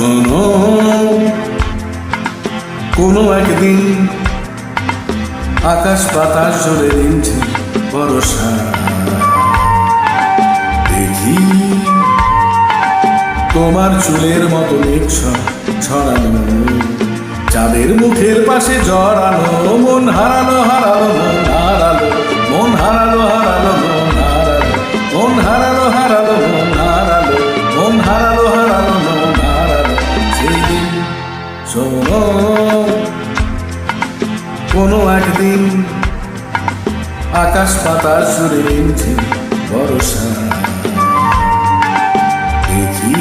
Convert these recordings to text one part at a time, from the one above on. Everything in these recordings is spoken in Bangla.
শোনো, কোনো একদিন আকাশ বাতাস জুড়ে দিনছে বর্ষা। দেখি তোমার চুলের মতো মেঘ ছড়ানো, চাঁদের মুখের পাশে জড়ানো, মন হারালো হারালো মন হারালো, মন হারালো হারালো মন হারালো, মন হারালো হারালো মন হারালো, মন হারালো হারালো মন হারালো সেই দিন। শোনো, কোনো একদিন আকাশ বাতাস জুড়ে দিনছে বর্ষা। দেখি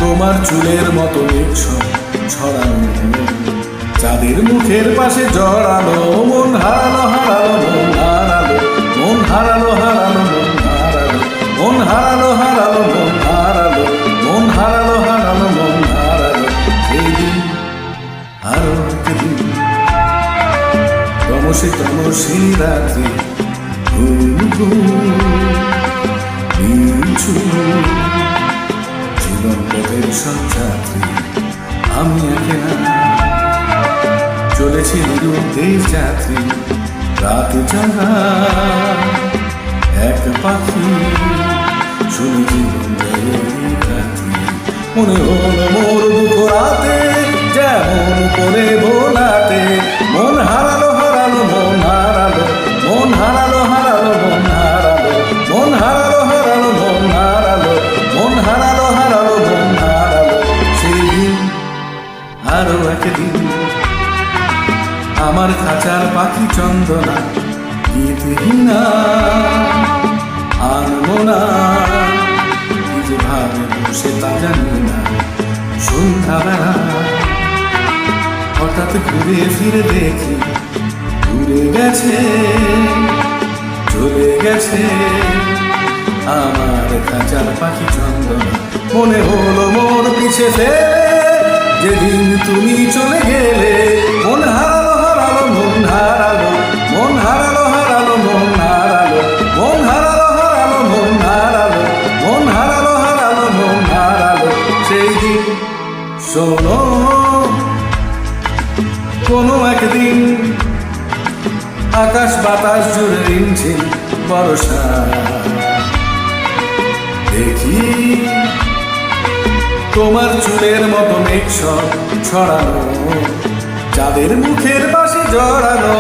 তোমার চুলের মতো মেঘ ছড়ানো, চাঁদের মুখের পাশে জড়ানো, মন হারালো হারালো মন হারালো, মন হারালো হারালো মন হারালো, মন হারালো হারালো মন হারালো, মন হারালো হারালো মন হারালো সেই দিন। আরো একদিন তমসে তমসে রাত্রি, ঘুম ঘুম জীবন পথের সঞ্চাত্রী আমি একেলা, চলেছি দেশ যাত্রী, রাত জাগা এক পাখি, শুনি জীবন রাত্রি। মনে হলো মোর দুঃখ রাতে যেমন করে ভোলাতে, মন হারালো হারালো মন হারালো, মন হারালো হারালো মন হারালো, মন হারালো হারালো মন হারালো, মন হারালো হারালো মন হারালো সেই দিন। আরো একদিন আমার খাঁচার পাখি চন্দনা গীতহীনা আনবো না, কি যে ভাবে বসে তা জানি না। সন্ধ্যাবেলা হঠাৎ ঘুরে ফিরে দেখি ঘুরে গেছে, চলে গেছে আমার খাঁচার পাখি চন্দনা। মনে হলো মোর পিছে ফেলে যেদিন তুমি চলে গেলে, মন হারালো হারালো মন হারালো, মন হারালো হারালো মন হারালো, মন হারালো হারালো মন হারালো, মন হারালো হারালো মন হারালো সেই দিন। শোনো, কোনো একদিন আকাশ বাতাস জুড়ে রিমঝিম বর্ষা। দেখি তোমার চুলের মতো মেঘ ছড়ানো, চাঁদের মুখের পাশে জড়ানো,